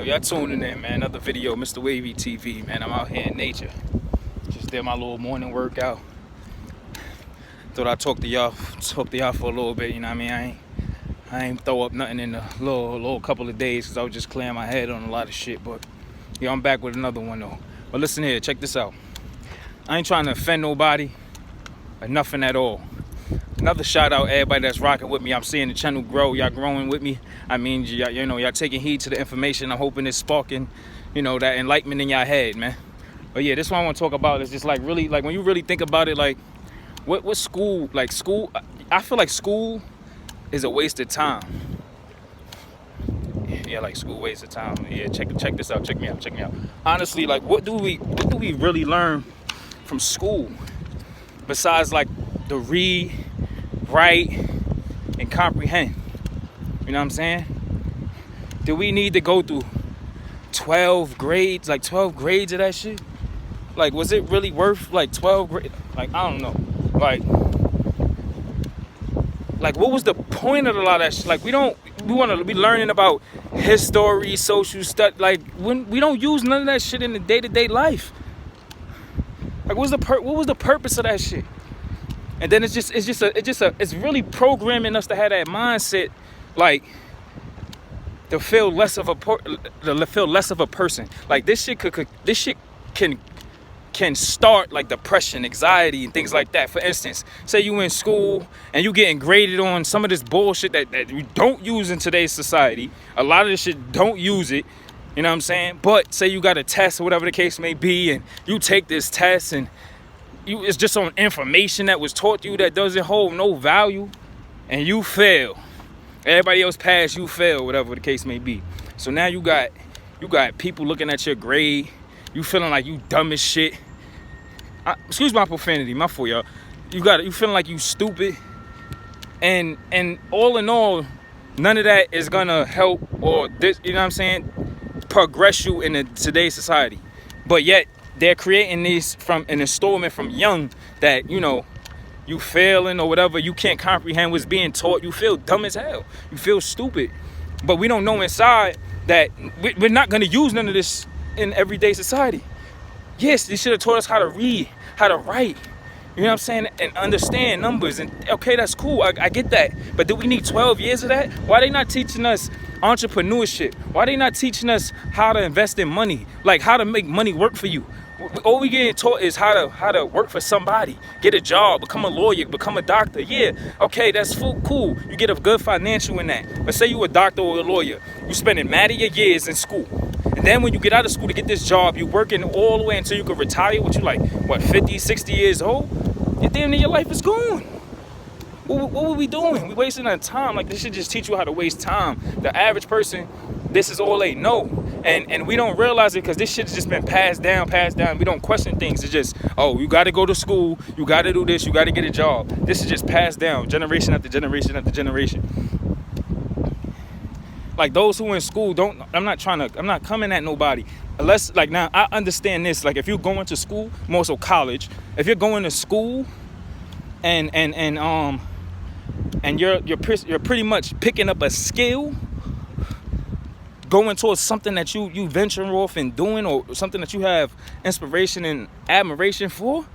Y'all tuning in, man. Another video, Mr. WavyTv, man. I'm out here in nature. Just did my little morning workout. Thought I'd talk to y'all for a little bit, you know what I mean? I ain't throw up nothing in a little couple of days because I was just clearing my head on a lot of shit. But yeah, I'm back with another one though. But listen here, check this out. I ain't trying to offend nobody or nothing at all. Another shout out everybody that's rocking with me. I'm seeing the channel grow. Y'all growing with me. I mean, y'all taking heed to the information. I'm hoping it's sparking, that enlightenment in y'all head, man. But yeah, this one I want to talk about is just like really, like when you really think about it, like what school, like school, I feel like school is a waste of time. Yeah, like school waste of time. Yeah, check this out. Check me out. Honestly, like what do we really learn from school besides like the read, write, and comprehend? You know what I'm saying? Do we need to go through 12 grades, like 12 grades of that shit? Like, was it really worth like 12 grades? Like, I don't know. Like what was the point of a lot of that shit? Like, we want to be learning about history, social stuff. Like, when we don't use none of that shit in the day-to-day life. Like, what was the purpose of that shit? And then it's really programming us to have that mindset, like to feel less of a person. Like this shit can start like depression, anxiety, and things like that. For instance, say you in school and you getting graded on some of this bullshit that we don't use in today's society. A lot of this shit don't use it. You know what I'm saying? But say you got a test or whatever the case may be, and you take this test and it's just on information that was taught to you that doesn't hold no value, and you fail. Everybody else pass, you fail, whatever the case may be. So now you got people looking at your grade. You feeling like you dumb as shit. Excuse my profanity, my fault, y'all. You feeling like you stupid, and all in all, none of that is gonna help or this. You know what I'm saying? Progress you in today's society, but yet they're creating these from an installment from young that, you failing or whatever, you can't comprehend what's being taught, you feel dumb as hell, you feel stupid. But we don't know inside that we're not going to use none of this in everyday society. Yes, they should have taught us how to read, how to write, you know what I'm saying, and understand numbers. And okay, that's cool, I get that. But do we need 12 years of that? Why they not teaching us entrepreneurship? Why they not teaching us how to invest in money, like how to make money work for you? All we getting taught is how to work for somebody, get a job, become a lawyer, become a doctor. Yeah, okay, that's cool. You get a good financial in that. But say you a doctor or a lawyer, you spending mad of your years in school, and then when you get out of school to get this job, you working all the way until you can retire. What you like, 50, 60 years old? You're damn near your life is gone. What were we doing? We wasting our time. Like, this should just teach you how to waste time. The average person, this is all they know. And we don't realize it because this shit's just been passed down. We don't question things. It's just, oh, you got to go to school. You got to do this. You got to get a job. This is just passed down generation after generation after generation. Like, those who in school I'm not coming at nobody. Unless, like, now I understand this. Like, if you're going to school, more so college, if you're going to school and you're pretty much picking up a skill, going towards something that you venture off and doing, or something that you have inspiration and admiration for,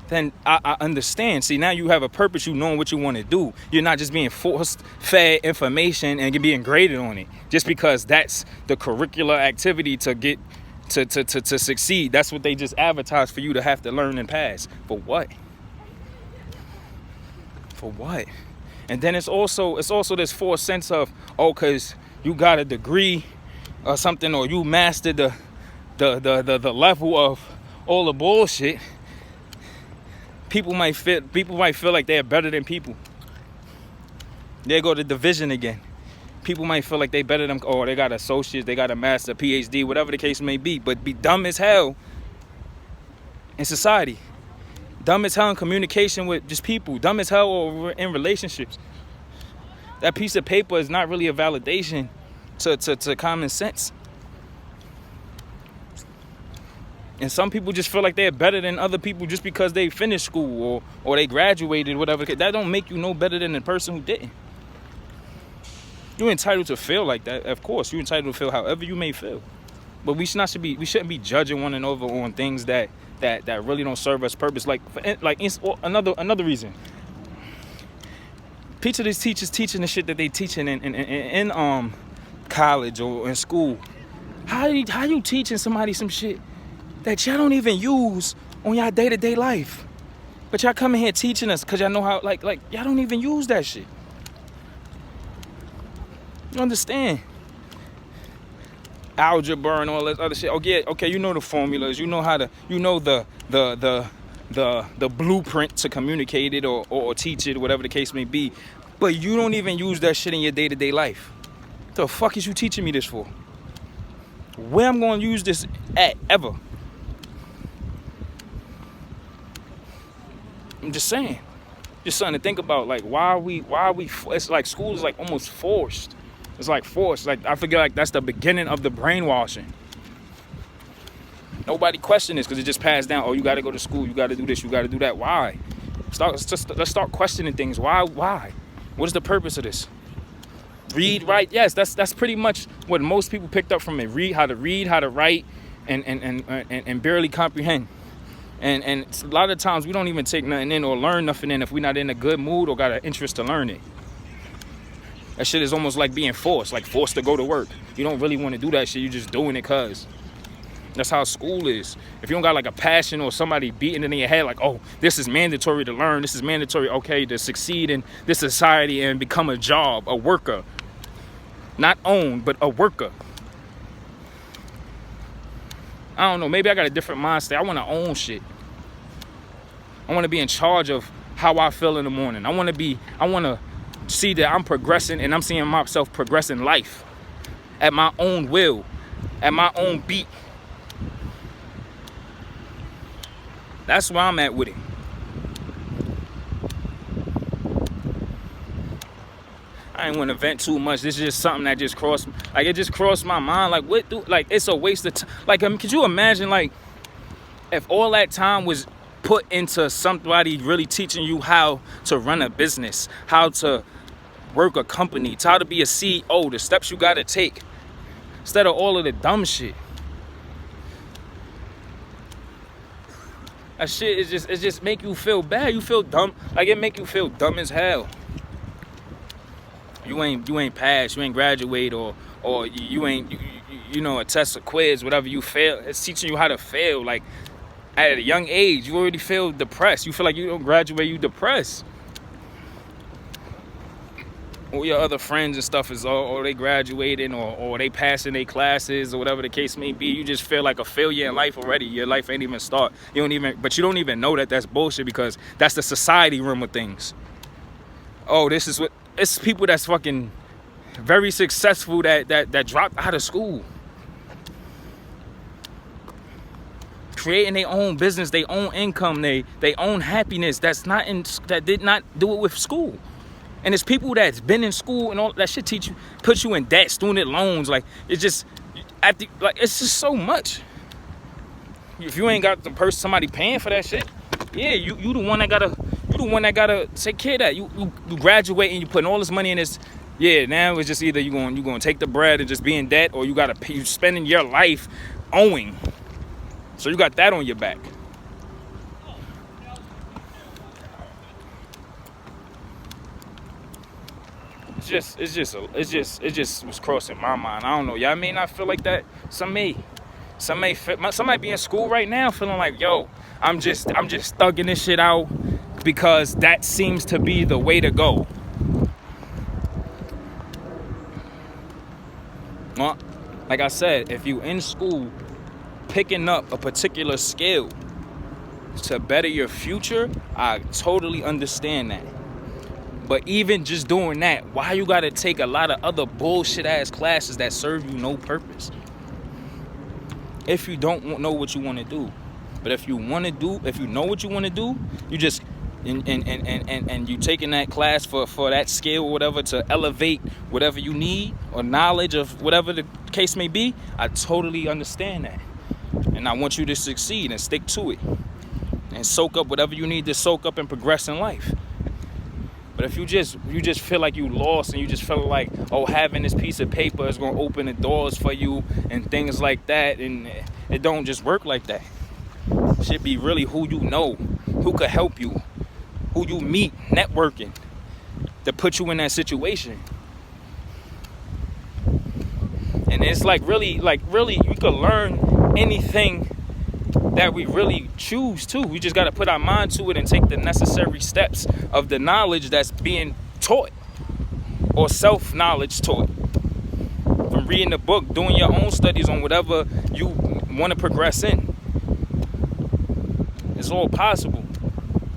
then I understand. See, now you have a purpose, you know what you want to do. You're not just being fed information and being graded on it just because that's the curricular activity to get to succeed. That's what they just advertise for you to have to learn and pass. For what? And then it's also this false sense of, oh, because you got a degree or something, or you mastered the level of all the bullshit, people might feel like they're better than people. There go the division again. People might feel like they better than, or they got associates, they got a master, PhD, whatever the case may be, but be dumb as hell in society. Dumb as hell in communication with just people. Dumb as hell or in relationships. That piece of paper is not really a validation to common sense. And some people just feel like they're better than other people just because they finished school or they graduated, whatever. That don't make you no better than the person who didn't. You're entitled to feel like that. Of course, you're entitled to feel however you may feel. But we shouldn't be judging one another on things that really don't serve us purpose. Another reason. Picture these teachers teaching the shit that they teaching in college or in school. How you teaching somebody some shit that y'all don't even use on y'all day-to-day life? But y'all coming here teaching us because y'all know how, like y'all don't even use that shit. You understand? Algebra and all that other shit. Okay, you know the formulas. You know how to, you know the blueprint to communicate it or teach it, whatever the case may be. But you don't even use that shit in your day-to-day life. The fuck is you teaching me this for? Where I'm going to use this at ever? I'm just saying. Just something to think about. Like, why are we? It's like school is like almost forced. It's like forced. Like, I feel like that's the beginning of the brainwashing. Nobody question this because it just passed down. Oh, you got to go to school. You got to do this. You got to do that. Why? Let's start questioning things. Why? What is the purpose of this? Read, write. Yes, that's pretty much what most people picked up from it. Read, how to write, and barely comprehend. And a lot of times we don't even take nothing in or learn nothing in if we're not in a good mood or got an interest to learn it. That shit is almost like being forced to go to work. You don't really want to do that shit. You're just doing it because that's how school is. If you don't got like a passion or somebody beating it in your head like, oh, this is mandatory to learn. This is mandatory, okay, to succeed in this society and become a job, a worker. Not owned, but a worker. I don't know. Maybe I got a different mindset. I want to own shit. I want to be in charge of how I feel in the morning. I want to see that I'm progressing and I'm seeing myself progress in life at my own will, at my own beat. That's where I'm at with it. I ain't want to vent too much. This is just something that just crossed my mind. Like, what do, like, it's a waste of time. Like, could you imagine, like, if all that time was put into somebody really teaching you how to run a business, how to work a company, how to be a CEO, the steps you got to take, instead of all of the dumb shit. That shit it just make you feel bad. You feel dumb. Like, it make you feel dumb as hell. You ain't passed, you ain't graduate, or you ain't a test or quiz, whatever, you fail. It's teaching you how to fail. Like, at a young age, you already feel depressed. You feel like you don't graduate, you depressed. All your other friends and stuff is or they graduating or they passing their classes or whatever the case may be. You just feel like a failure in life already. Your life ain't even start. But you don't even know that that's bullshit because that's the society realm of things. Oh, this is what it's people that's fucking very successful that dropped out of school. Creating their own business, their own income, their own happiness. That did not do it with school. And it's people that's been in school and all that shit put you in debt, student loans. Like, it's just it's just so much. If you ain't got somebody paying for that shit, yeah, you the one that gotta take care of that. You graduate and you putting all this money in this. Yeah, now it's just either you gonna take the bread and just be in debt, or you spending your life owing. So you got that on your back. It's just was crossing my mind. I don't know. Y'all may not feel like that. Some may be in school right now feeling like, yo, I'm just thugging this shit out because that seems to be the way to go. Well, like I said, if you in school picking up a particular skill to better your future, I totally understand that. But even just doing that, why you gotta take a lot of other bullshit ass classes that serve you no purpose? If you don't know what you want to do. But if you know what you want to do, you just and you taking that class for that skill or whatever to elevate whatever you need or knowledge of whatever the case may be, I totally understand that. And I want you to succeed and stick to it and soak up whatever you need to soak up and progress in life. But if you just feel like you lost, and you just feel like, oh, having this piece of paper is gonna open the doors for you and things like that, and it don't just work like that. It should be really who you know, who could help you, who you meet, networking, to put you in that situation. And it's like really, you could learn anything that we really choose to. We just got to put our mind to it and take the necessary steps of the knowledge that's being taught, or self-knowledge taught. From reading the book, doing your own studies on whatever you want to progress in. It's all possible.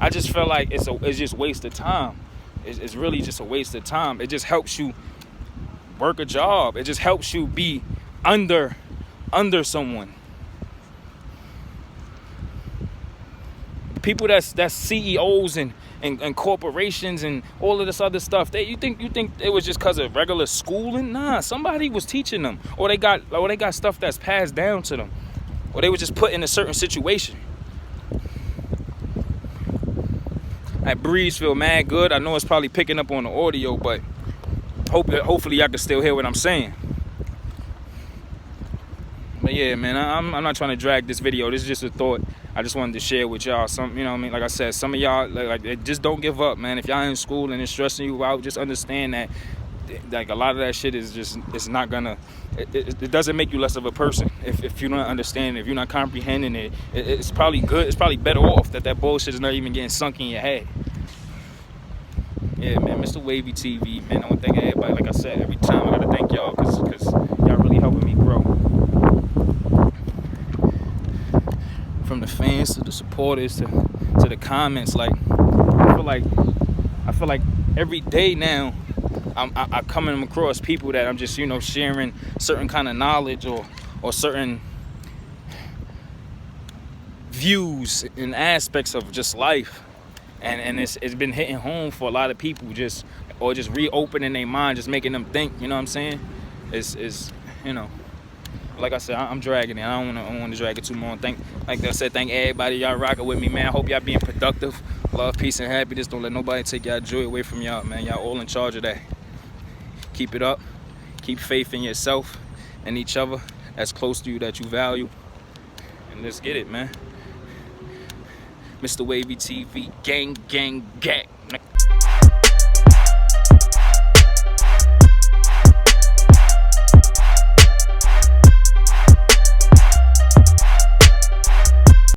I just feel like it's just a waste of time. It's really just a waste of time. It just helps you work a job. It just helps you be under someone. People that's CEOs and corporations and all of this other stuff. You think it was just because of regular schooling? Nah, somebody was teaching them, or they got stuff that's passed down to them, or they were just put in a certain situation. That breeze feel mad good. I know it's probably picking up on the audio, but hopefully y'all can still hear what I'm saying. But yeah, man, I'm not trying to drag this video. This is just a thought I just wanted to share with y'all. Some, you know what I mean? Like I said, some of y'all, like just don't give up, man. If y'all in school and it's stressing you out, just understand that, like, a lot of that shit is just, it's not gonna, it doesn't make you less of a person. If you don't understand, if you're not comprehending it, it's probably good. It's probably better off that bullshit is not even getting sunk in your head. Yeah, man, Mr. WavyTv, man. I want to thank everybody. Like I said, every time I gotta thank y'all, because y'all really helping me grow. From the fans to the supporters to the comments, like I feel like every day now I'm coming across people that I'm just, you know, sharing certain kind of knowledge or certain views and aspects of just life, and it's been hitting home for a lot of people, just reopening their mind, just making them think. You know what I'm saying? It's you know. Like I said, I'm dragging it. I don't want to drag it too long. Like I said, thank everybody. Y'all rocking with me, man. I hope y'all being productive. Love, peace, and happiness. Don't let nobody take y'all joy away from y'all, man. Y'all all in charge of that. Keep it up. Keep faith in yourself and each other that's close to you, that you value. And let's get it, man. Mr. WavyTv, gang, gang, gang.